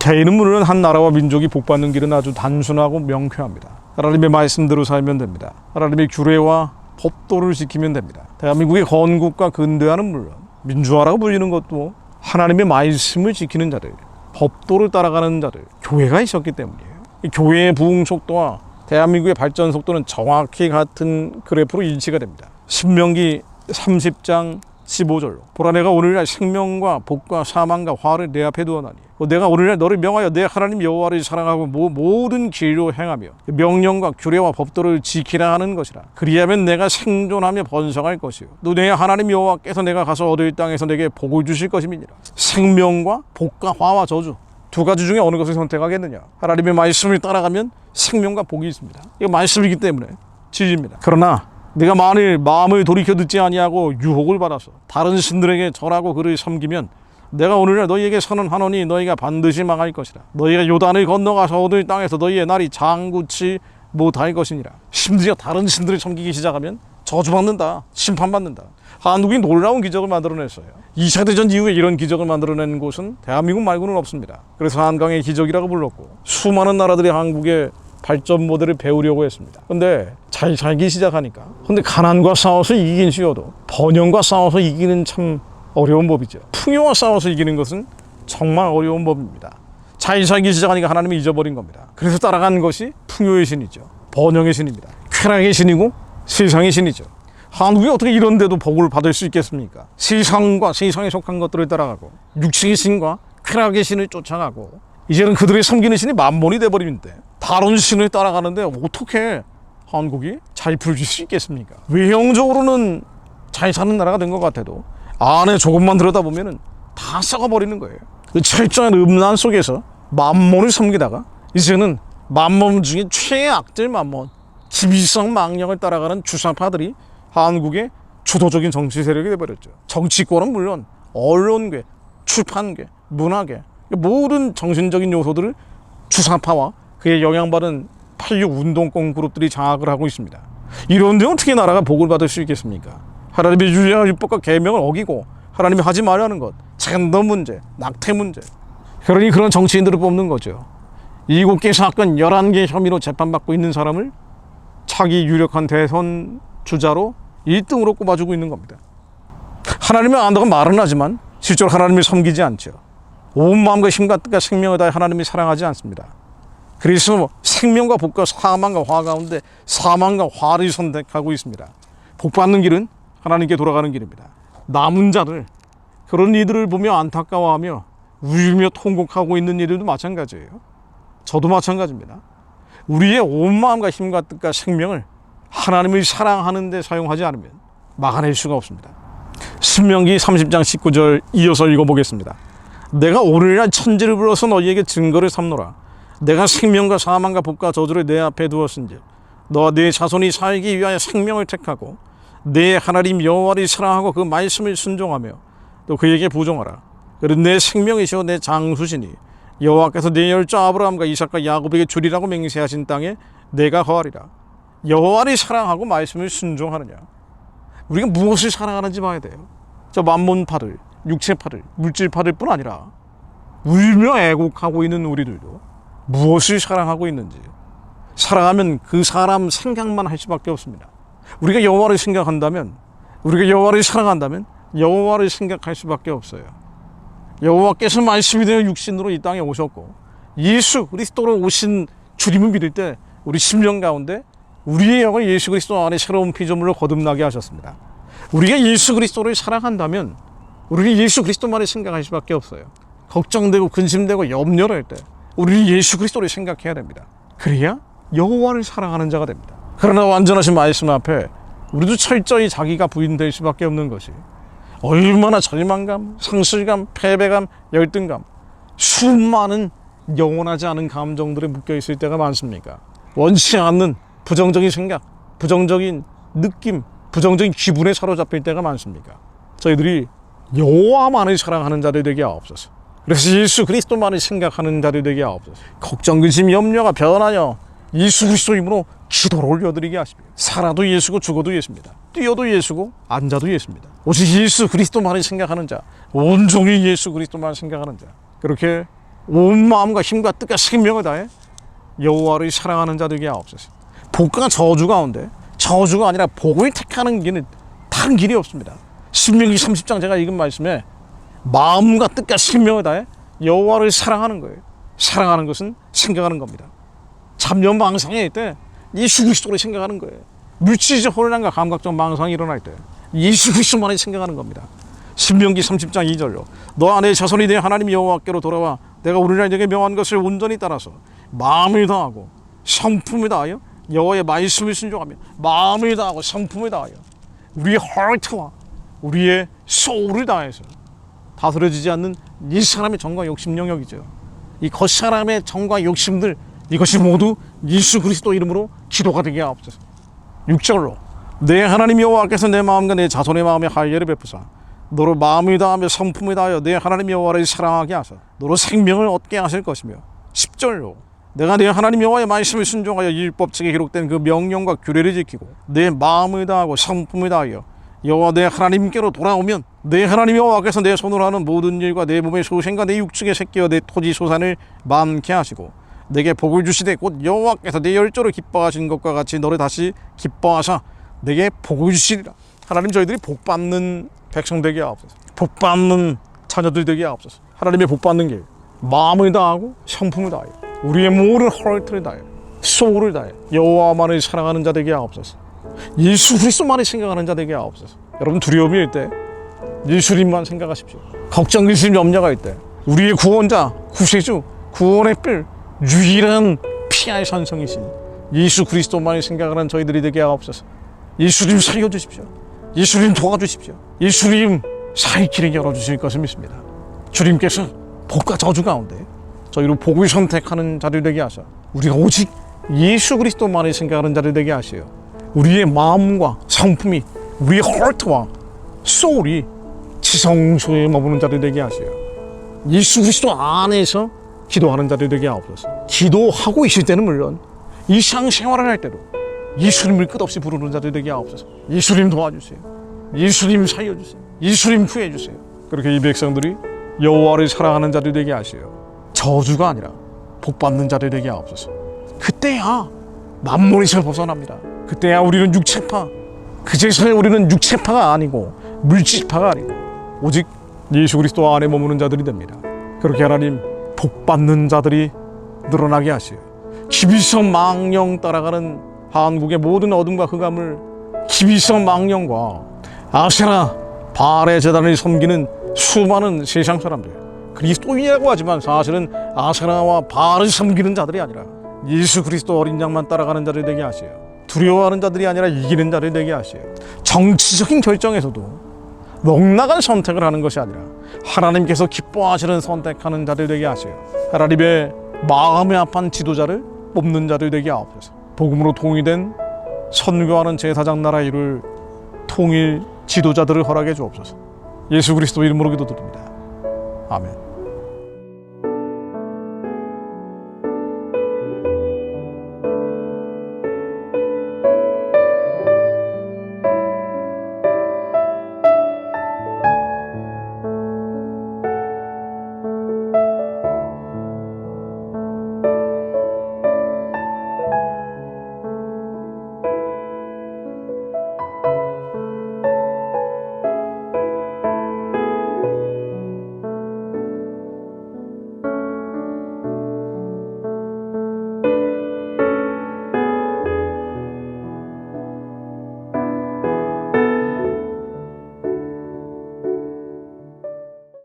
개인은 물론 한 나라와 민족이 복받는 길은 아주 단순하고 명쾌합니다. 하나님의 말씀대로 살면 됩니다. 하나님의 규례와 법도를 지키면 됩니다. 대한민국의 건국과 근대화는 물론 민주화라고 불리는 것도 하나님의 말씀을 지키는 자들, 법도를 따라가는 자들, 교회가 있었기 때문이에요. 이 교회의 부흥 속도와 대한민국의 발전 속도는 정확히 같은 그래프로 일치가 됩니다. 신명기 30장 15절로 보라, 내가 오늘날 생명과 복과 사망과 화를 내 앞에 두었나니 내가 오늘날 너를 명하여 내 하나님 여호와를 사랑하고 모든 길로 행하며 명령과 규례와 법도를 지키라 하는 것이라. 그리하면 내가 생존하며 번성할 것이요 또 내 하나님 여호와께서 내가 가서 얻을 땅에서 내게 복을 주실 것임이니라. 생명과 복과 화와 저주, 두 가지 중에 어느 것을 선택하겠느냐? 하나님의 말씀을 따라가면 생명과 복이 있습니다. 이거 말씀이기 때문에 지지입니다. 그러나 네가 만일 마음을 돌이켜 듣지 아니하고 유혹을 받아서 다른 신들에게 절하고 그를 섬기면 내가 오늘날 너희에게 선언하노니 너희가 반드시 망할 것이라. 너희가 요단을 건너가서 얻을 땅에서 너희의 날이 장구치 못할 것이니라. 심지어 다른 신들을 섬기기 시작하면 저주받는다, 심판받는다. 한국이 놀라운 기적을 만들어냈어요. 2차 대전 이후에 이런 기적을 만들어낸 곳은 대한민국 말고는 없습니다. 그래서 한강의 기적이라고 불렀고 수많은 나라들이 한국의 발전 모델을 배우려고 했습니다. 근데 잘 살기 시작하니까, 근데 가난과 싸워서 이기긴 쉬워도 번영과 싸워서 이기는 참 어려운 법이죠. 풍요와 싸워서 이기는 것은 정말 어려운 법입니다. 잘 살기 시작하니까 하나님이 잊어버린 겁니다. 그래서 따라간 것이 풍요의 신이죠. 번영의 신입니다. 쾌락의 신이고 세상의 신이죠. 한국이 어떻게 이런 데도 복을 받을 수 있겠습니까? 세상과 세상에 속한 것들을 따라가고 육신의 신과 쾌락의 신을 쫓아가고 이제는 그들의 섬기는 신이 만몬이 돼버리는데 다른 신을 따라가는데 어떻게 한국이 잘 풀릴 수 있겠습니까? 외형적으로는 잘 사는 나라가 된 것 같아도 안에 조금만 들여다보면 다 썩어버리는 거예요. 그 철저한 음란 속에서 만몬을 섬기다가 이제는 만몬 중에 최악질 만몬, 기비성 망령을 따라가는 주사파들이 한국의 주도적인 정치 세력이 돼버렸죠. 정치권은 물론 언론계, 출판계, 문화계, 모든 정신적인 요소들을 주사파와 그에 영향받은 86 운동권 그룹들이 장악을 하고 있습니다. 이런데 어떻게 나라가 복을 받을 수 있겠습니까? 하나님의 율례와 율법과 계명을 어기고 하나님이 하지 말라는 것, 젠더 문제, 낙태 문제, 그러니 그런 정치인들을 뽑는 거죠. 7개 사건 11개 혐의로 재판받고 있는 사람을 차기 유력한 대선 주자로 1등으로 꼽아주고 있는 겁니다. 하나님을 안다고 말은 하지만 실제로 하나님을 섬기지 않죠. 온 마음과 힘과 뜻과 생명을 다해 하나님을 사랑하지 않습니다. 그래서 생명과 복과 사망과 화 가운데 사망과 화를 선택하고 있습니다. 복 받는 길은 하나님께 돌아가는 길입니다. 남은 자들, 그런 이들을 보며 안타까워하며 울며 통곡하고 있는 이들도 마찬가지예요. 저도 마찬가지입니다. 우리의 온 마음과 힘과 뜻과 생명을 하나님을 사랑하는 데 사용하지 않으면 막아낼 수가 없습니다. 신명기 30장 19절 이어서 읽어보겠습니다. 내가 오늘날 천지를 불러서 너희에게 증거를 삼노라. 내가 생명과 사망과 복과 저주를 내 앞에 두었은즉 너와 네 자손이 살기 위하여 생명을 택하고 내 하나님 여호와를 사랑하고 그 말씀을 순종하며 또 그에게 부종하라. 그는 내 생명이시오 내 장수시니 여호와께서 내 열조 아브라함과 이삭과 야곱에게 주리라고 맹세하신 땅에 내가 거하리라. 여호와를 사랑하고 말씀을 순종하느냐. 우리가 무엇을 사랑하는지 봐야 돼요. 저 만몬파들, 육체파들, 물질파들 뿐 아니라 울며 애곡하고 있는 우리들도 무엇을 사랑하고 있는지, 사랑하면 그 사람 생각만 할 수밖에 없습니다. 우리가 여호와를 생각한다면, 우리가 여호와를 사랑한다면 여호와를 생각할 수밖에 없어요. 여호와께서 말씀이 되어 육신으로 이 땅에 오셨고 예수 그리스도로 오신 주님을 믿을 때 우리 심령 가운데 우리의 영을 예수 그리스도 안에 새로운 피조물로 거듭나게 하셨습니다. 우리가 예수 그리스도를 사랑한다면 우리는 예수 그리스도만을 생각할 수밖에 없어요. 걱정되고 근심되고 염려를 할 때 우리는 예수 그리스도를 생각해야 됩니다. 그래야 여호와를 사랑하는 자가 됩니다. 그러나 완전하신 말씀 앞에 우리도 철저히 자기가 부인될 수밖에 없는 것이 얼마나 절망감, 상실감, 패배감, 열등감, 수많은 영원하지 않은 감정들에 묶여있을 때가 많습니까? 원치 않는 부정적인 생각, 부정적인 느낌, 부정적인 기분에 사로잡힐 때가 많습니까? 저희들이 여호와만을 사랑하는 자들 되게 하옵소서. 그래서 예수 그리스도만을 생각하는 자들 되게 하옵소서. 걱정, 근심, 염려가 변하여 예수 그리스도 이름으로 기도를 올려드리게 하십시오. 살아도 예수고 죽어도 예수입니다. 뛰어도 예수고 앉아도 예수입니다. 오직 예수 그리스도만을 생각하는 자, 온종일 예수 그리스도만 생각하는 자, 그렇게 온 마음과 힘과 뜻과 생명을 다해 여호와를 사랑하는 자 되게 하옵소서. 복과 저주 가운데 저주가 아니라 복을 택하는 길은 다른 길이 없습니다. 신명기 30장 제가 읽은 말씀에 마음과 뜻과 생명을 다해 여호와를 사랑하는 거예요. 사랑하는 것은 생각하는 겁니다. 잡념 망상일 때 예수 그리스도를 생각하는 거예요. 물질적 혼란과 감각적 망상이 일어날 때 예수 그리스도만을 생각하는 겁니다. 신명기 30장 2절로 너와 내 자손이 내 하나님 여호와께로 돌아와 내가 오늘날 내게 명한 것을 온전히 따라서 마음을 다하고 성품을 다하여 여호와의 말씀을 순종하며 마음을 다하고 성품을 다하여 우리의 heart와 우리의 soul을 다해서 다스려지지 않는 이 사람의 정과 욕심 영역이죠. 이 겉사람의 정과 욕심들 이것이 모두 예수 그리스도 이름으로 기도가 되게 하옵소서. 6절로 내 하나님 여호와께서 내 마음과 내 자손의 마음에 할례를 베푸사 너로 마음을 다하며 성품을 다하여 내 하나님 여호와를 사랑하게 하사 너로 생명을 얻게 하실 것이며 10절로 내가 내 하나님 여호와의 말씀을 순종하여 율법책에 기록된 그 명령과 규례를 지키고 내 마음을 다하고 성품을 다하여 여호와 내 하나님께로 돌아오면 내 하나님 여호와께서 내 손으로 하는 모든 일과 내 몸의 소생과 내 육축의 새끼와 내 토지 소산을 많게 하시고 내게 복을 주시되 곧 여호와께서 내 열조를 기뻐하신 것과 같이 너를 다시 기뻐하사 내게 복을 주시리라. 하나님 저희들이 복받는 백성 되게 하옵소서. 복받는 자녀들 되게 하옵소서. 하나님의 복받는 길 마음을 다하고 성품을 다하여 우리의 모든 헐트를 다하여 소울을 다하여 여호와만을 사랑하는 자 되게 하옵소서. 예수 그리스도만을 생각하는 자 되게 하옵소서. 여러분 두려움일 때 예수님만 생각하십시오. 걱정, 의심, 염려가 있을 때 우리의 구원자, 구세주, 구원의 뿔 유일한 피할 산성이신 예수 그리스도만을 생각하는 저희들이 되게 하옵소서. 예수님 살려주십시오. 예수님 도와주십시오. 예수님 살 길을 열어주실 것을 믿습니다. 주님께서 복과 저주 가운데 저희로 복을 선택하는 자들 되게 하셔 우리가 오직 예수 그리스도만을 생각하는 자들 되게 하시어 우리의 마음과 성품이 우리의 heart와 soul이 지성소에 머무는 자들 되게 하시어 예수 그리스도 안에서 기도하는 자들 되게 하옵소서. 기도하고 있을 때는 물론 일상생활을 할 때도 예수님을 끝없이 부르는 자들 되게 하옵소서. 예수님 도와주세요. 예수님 살려주세요. 예수님 구해주세요. 그렇게 이 백성들이 여호와를 사랑하는 자들 되게 하시어 저주가 아니라 복받는 자들 되게 하옵소서. 그때야 만몬에서 벗어납니다. 그때야 우리는 육체파, 그제서야 우리는 육체파가 아니고 물질파가 아니고 오직 예수 그리스도 안에 머무는 자들이 됩니다. 그렇게 하나님 복받는 자들이 늘어나게 하시어 기비성 망령 따라가는 한국의 모든 어둠과 흑암을 기비성 망령과 아세라 바알의 제단을 섬기는 수많은 세상 사람들 그리스도인이라고 하지만 사실은 아세라와 바알을 섬기는 자들이 아니라 예수 그리스도 어린 양만 따라가는 자들 되게 하시어 두려워하는 자들이 아니라 이기는 자들 되게 하시어 정치적인 결정에서도 넉나간 선택을 하는 것이 아니라 하나님께서 기뻐하시는 선택하는 자들 되게 하시어 하나님의 마음에 합한 지도자를 뽑는 자들 되게 하옵소서. 복음으로 통일된 선교하는 제사장 나라 이룰 통일 지도자들을 허락해 주옵소서. 예수 그리스도 이름으로 기도드립니다. 아멘.